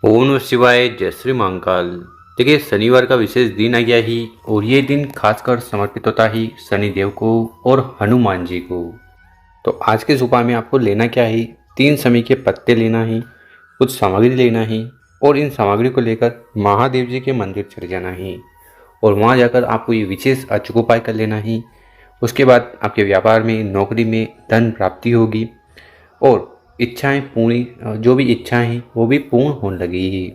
ओम नमः शिवाय, जय श्री महाकाल। देखिए, शनिवार का विशेष दिन आ गया ही और ये दिन खासकर समर्पित होता ही शनिदेव को और हनुमान जी को। तो आज के इस उपाय में आपको लेना क्या है, 3 शमी के पत्ते लेना है, कुछ सामग्री लेना है और इन सामग्री को लेकर महादेव जी के मंदिर चले जाना है और वहाँ जाकर आपको ये विशेष अचूक उपाय कर लेना है। उसके बाद आपके व्यापार में, नौकरी में धन प्राप्ति होगी और इच्छाएं पूरी, जो भी इच्छाएं हैं वो भी पूर्ण होने लगेगी।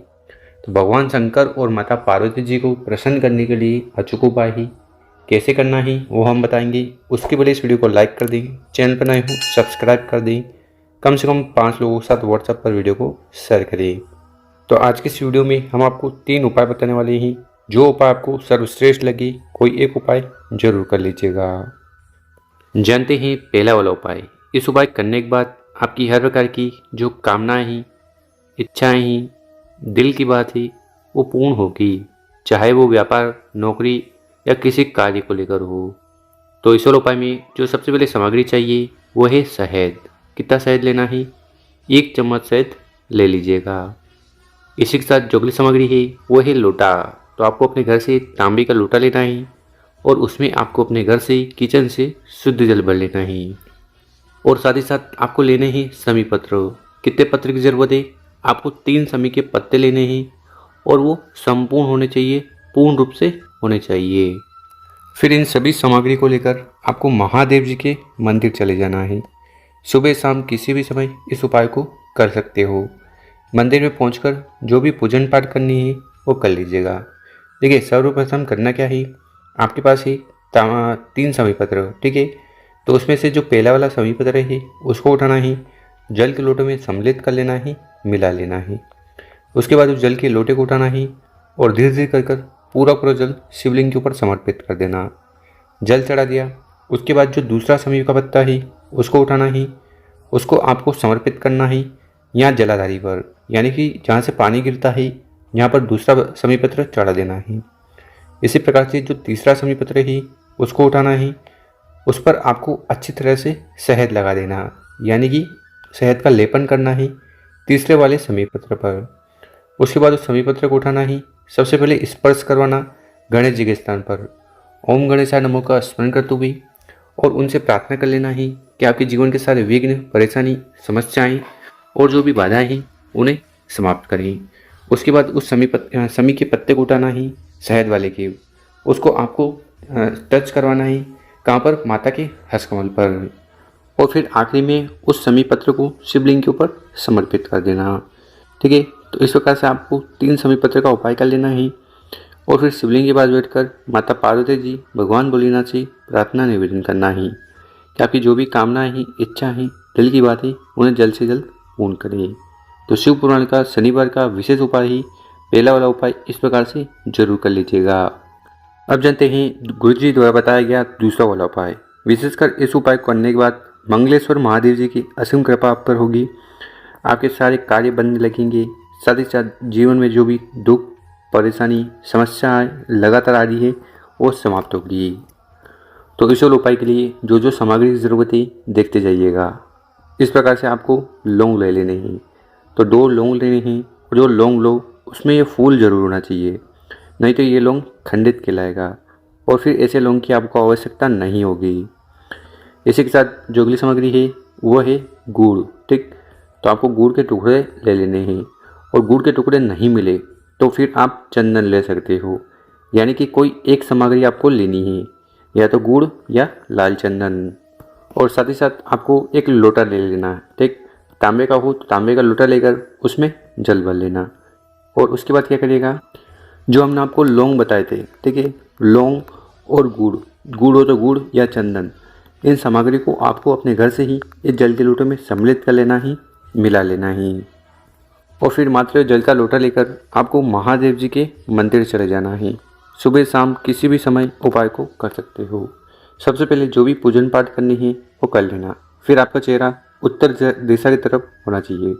तो भगवान शंकर और माता पार्वती जी को प्रसन्न करने के लिए अचूक उपाय ही कैसे करना है वो हम बताएंगे। उसके पहले इस वीडियो को लाइक कर दें, चैनल पर नए हो सब्सक्राइब कर दें, कम से कम 5 लोगों के साथ व्हाट्सएप पर वीडियो को शेयर करें। तो आज की इस वीडियो में हम आपको 3 उपाय बताने वाले हैं। जो उपाय आपको सर्वश्रेष्ठ लगे कोई एक उपाय जरूर कर लीजिएगा। जानते हैं पहला वाला उपाय। इस उपाय करने के बाद आपकी हर प्रकार की जो कामनाएं हैं, इच्छाएं हैं, दिल की बात है वो पूर्ण होगी, चाहे वो व्यापार, नौकरी या किसी कार्य को लेकर हो। तो इस वाले उपाय में जो सबसे पहले सामग्री चाहिए वो है शहद। कितना शहद लेना है? 1 चम्मच शहद ले लीजिएगा। इसी के साथ जो अगली सामग्री है वो है लोटा। तो आपको अपने घर से तांबे का लोटा लेना है और उसमें आपको अपने घर से, किचन से शुद्ध जल भर लेना है और साथ ही साथ आपको लेने हैं शमी पत्र। कितने पत्र की ज़रूरत है? आपको 3 शमी के पत्ते लेने हैं और वो संपूर्ण होने चाहिए, पूर्ण रूप से होने चाहिए। फिर इन सभी सामग्री को लेकर आपको महादेव जी के मंदिर चले जाना है। सुबह शाम किसी भी समय इस उपाय को कर सकते हो। मंदिर में पहुंचकर जो भी पूजन पाठ करनी है वो कर लीजिएगा। देखिए, सर्वप्रथम करना क्या है, आपके पास है 3 शमी पत्र, ठीक है। तो उसमें से जो पहला वाला शमी पत्र है उसको उठाना है, जल के लोटे में सम्मिलित कर लेना है, मिला लेना है। उसके बाद उस जल के लोटे को उठाना है और धीरे धीरे कर पूरा जल शिवलिंग के ऊपर समर्पित कर देना। जल चढ़ा दिया। उसके बाद जो दूसरा शमी का पत्ता है उसको उठाना है, उसको आपको समर्पित करना है यहाँ जलाधारी पर, यानी कि जहाँ से पानी गिरता है यहाँ पर दूसरा शमी पत्र चढ़ा देना है। इसी प्रकार से जो तीसरा शमी पत्र है उसको उठाना है, उस पर आपको अच्छी तरह से शहद लगा देना, यानी कि शहद का लेपन करना है तीसरे वाले शमी पत्र पर। उसके बाद उस शमी पत्र को उठाना है, सबसे पहले स्पर्श करवाना गणेश जी के स्थान पर। ओम गणेशाय नमो का स्मरण करते हुए और उनसे प्रार्थना कर लेना है कि आपके जीवन के सारे विघ्न, परेशानी, समस्याएं और जो भी बाधाएं हैं उन्हें समाप्त करें। उसके बाद उस शमी के पत्ते को उठाना है, शहद वाले के, उसको आपको टच करवाना है, कहाँ पर? माता के हस्तकमल पर। और फिर आखिरी में उस शमी पत्र को शिवलिंग के ऊपर समर्पित कर देना, ठीक है। तो इस प्रकार से आपको 3 शमी पत्र का उपाय कर लेना है और फिर शिवलिंग के पास बैठकर माता पार्वती जी, भगवान भोलेनाथ से प्रार्थना निवेदन करना है कि आपकी जो भी कामनाएं हैं, इच्छा हैं, दिल की बात है उन्हें जल्द से जल्द पूर्ण करें। तो शिव पुराण का शनिवार का विशेष उपाय ही पहला वाला उपाय इस प्रकार से जरूर कर लीजिएगा। अब जानते हैं गुरु जी द्वारा बताया गया दूसरा वाला उपाय। विशेषकर इस उपाय को करने के बाद मंगलेश्वर महादेव जी की असीम कृपा आप पर होगी, आपके सारे कार्य बनने लगेंगे। साथ ही साथ जीवन में जो भी दुख, परेशानी, समस्याएं लगातार आ रही है वो समाप्त होगी। तो इस वाले उपाय के लिए जो जो सामग्री की ज़रूरत है देखते जाइएगा। इस प्रकार से आपको लौंग ले लेने हैं। तो 2 लौंग लेने हैं और जो लौंग लो उसमें ये फूल जरूर होना चाहिए, नहीं तो ये लौंग खंडित कहलाएगा और फिर ऐसे लौंग की आपको आवश्यकता नहीं होगी। इसी के साथ जो अगली सामग्री है वो है गुड़, ठीक। तो आपको गुड़ के टुकड़े ले लेने हैं और गुड़ के टुकड़े नहीं मिले तो फिर आप चंदन ले सकते हो, यानी कि कोई एक सामग्री आपको लेनी है, या तो गुड़ या लाल चंदन। और साथ ही साथ आपको एक लोटा ले लेना है, ठीक। तांबे का हो तो तांबे का लोटा लेकर उसमें जल भर लेना और उसके बाद क्या करिएगा, जो हमने आपको लौंग बताए थे, ठीक है, लौंग और गुड़, गुड़ हो तो गुड़ या चंदन, इन सामग्री को आपको अपने घर से ही इस जल के लोटे में सम्मिलित कर लेना ही, मिला लेना ही। और फिर मात्र जल का लोटा लेकर आपको महादेव जी के मंदिर चले जाना है। सुबह शाम किसी भी समय उपाय को कर सकते हो। सबसे पहले जो भी पूजन पाठ करनी है वो कर लेना। फिर आपका चेहरा उत्तर दिशा की तरफ होना चाहिए,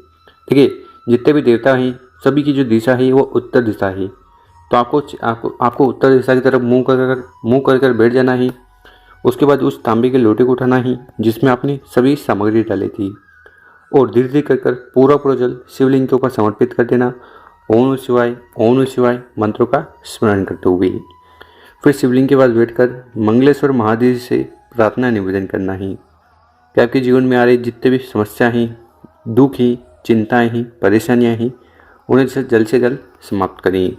ठीक है। जितने भी देवता हैं सभी की जो दिशा है वो उत्तर दिशा है, तो आपको उत्तर दिशा की तरफ मुंह कर बैठ जाना है। उसके बाद उस तांबे के लोटे को उठाना है जिसमें आपने सभी सामग्री डाली थी और धीरे धीरे कर पूरा जल शिवलिंग के ऊपर समर्पित कर देना ओम नमः शिवाय मंत्रों का स्मरण करते हुए फिर शिवलिंग के पास बैठकर मंगलेश्वर महादेव से प्रार्थना निवेदन करना है कि आपके जीवन में आ रही जितने भी समस्याएं हैं, दुख ही, चिंताएं हैं, परेशानियां हैं, उन्हें से जल्द समाप्त करें।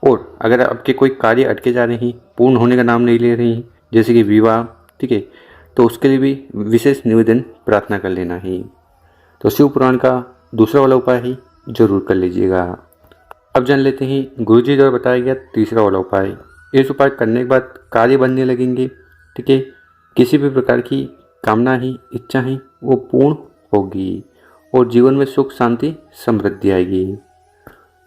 और अगर आपके कोई कार्य अटके जा रहे हैं, पूर्ण होने का नाम नहीं ले रहे हैं, जैसे कि विवाह, ठीक है, तो उसके लिए भी विशेष निवेदन प्रार्थना कर लेना है। तो शिव पुराण का दूसरा वाला उपाय ही जरूर कर लीजिएगा। अब जान लेते हैं गुरुजी द्वारा बताया गया तीसरा वाला उपाय। इस उपाय करने के बाद कार्य बनने लगेंगे, ठीक है, किसी भी प्रकार की कामना ही, इच्छा ही, वो पूर्ण होगी और जीवन में सुख, शांति, समृद्धि आएगी।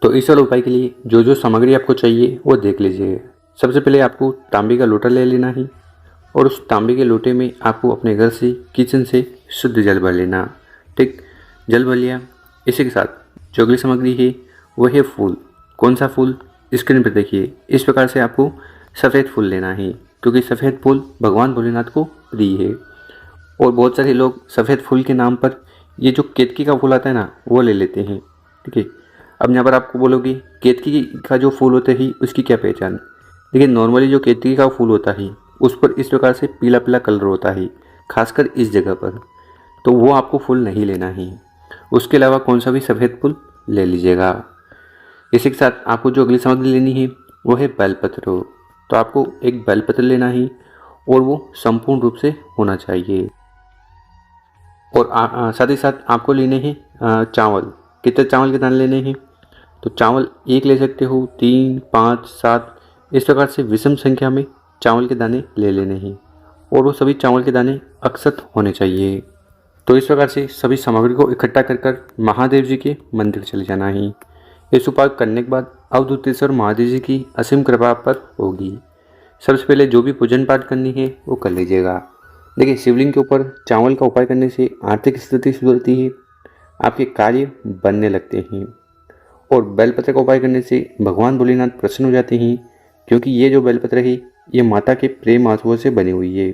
तो इस वाले उपाय के लिए जो जो सामग्री आपको चाहिए वो देख लीजिए। सबसे पहले आपको तांबे का लोटा ले लेना है और उस तांबे के लोटे में आपको अपने घर से, किचन से शुद्ध जल भर लेना। ठीक, जल भर लिया। इसी के साथ जो अगली सामग्री है वो है फूल। कौन सा फूल, स्क्रीन पर देखिए। इस प्रकार से आपको सफ़ेद फूल लेना है क्योंकि सफ़ेद फूल भगवान भोलेनाथ को प्रिय है। और बहुत सारे लोग सफ़ेद फूल के नाम पर ये जो केतकी का फूल आता है ना, वो ले लेते हैं, ठीक है। अब यहाँ पर आपको बोलोगे केतकी का जो फूल होता है उसकी क्या पहचान। देखिए, नॉर्मली जो केतकी का फूल होता है उस पर इस प्रकार से पीला पीला कलर होता है, खासकर इस जगह पर, तो वो आपको फूल नहीं लेना है। उसके अलावा कौन सा भी सफ़ेद फूल ले लीजिएगा। इसी के साथ आपको जो अगली सामग्री लेनी है वो है बेलपत्र। तो आपको एक बेलपत्र लेना है और वो संपूर्ण रूप से होना चाहिए। और साथ ही साथ आपको लेने हैं चावल। कितने चावल के दाने लेने हैं, तो चावल एक ले सकते हो, 3, 5, 7, इस प्रकार से विषम संख्या में चावल के दाने ले लेने हैं और वो सभी चावल के दाने अक्षत होने चाहिए। तो इस प्रकार से सभी सामग्री को इकट्ठा कर महादेव जी के मंदिर चले जाना है। इस उपाय करने के बाद अवधूतेश्वर महादेव जी की असीम कृपा पर होगी। सबसे पहले जो भी पूजन पाठ करनी है वो कर लीजिएगा। देखिए, शिवलिंग के ऊपर चावल का उपाय करने से आर्थिक स्थिति सुधरती है, आपके कार्य बनने लगते हैं। और बेलपत्र का उपाय करने से भगवान भोलेनाथ प्रसन्न हो जाते हैं क्योंकि ये जो बेलपत्र है ये माता के प्रेम आंसुओं से बनी हुई है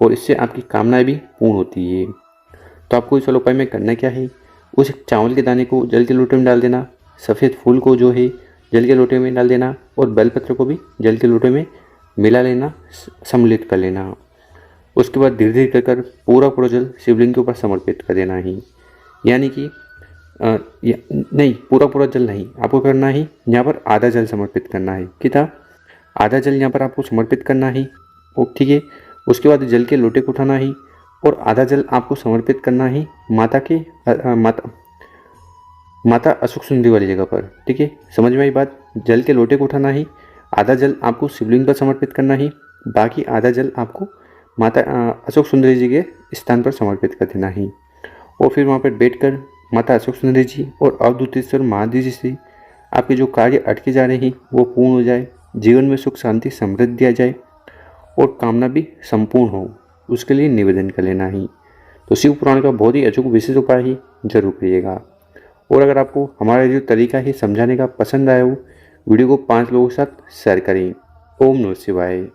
और इससे आपकी कामनाएं भी पूर्ण होती है। तो आपको इस वाले उपाय में करना क्या है, उस चावल के दाने को जल के लोटे में डाल देना, सफ़ेद फूल को जो है जल के लोटे में डाल देना और बेलपत्र को भी जल के लोटे में मिला लेना, सम्मिलित कर लेना। उसके बाद धीरे धीरे कर पूरा जल शिवलिंग के ऊपर समर्पित कर देना ही। यानी कि नहीं, पूरा जल नहीं, आपको करना है यहाँ पर आधा जल समर्पित करना है। कितना, आधा जल यहाँ पर आपको समर्पित करना है, ठीक है। उसके बाद जल के लोटे को उठाना है और आधा जल आपको समर्पित करना है माता अशोक सुंदरी वाली जगह पर, ठीक है। समझ में आई बात। जल के लोटे को उठाना है, आधा जल आपको शिवलिंग पर समर्पित करना है, बाकी आधा जल आपको माता अशोक सुंदरी जी के स्थान पर समर्पित कर देना है। और फिर वहाँ पर बैठकर माता अशोक सुंदरी जी और अवधूतेश्वर महादेव जी से आपके जो कार्य अटके जा रहे हैं वो पूर्ण हो जाए, जीवन में सुख, शांति, समृद्धि आ जाए और कामना भी संपूर्ण हो, उसके लिए निवेदन कर लेना ही। तो शिव पुराण का बहुत ही अचूक विशेष उपाय ही जरूर करिएगा। और अगर आपको हमारा जो तरीका है समझाने का पसंद आया हो, वीडियो को 5 लोगों के साथ शेयर करें। ओम नमः शिवाय।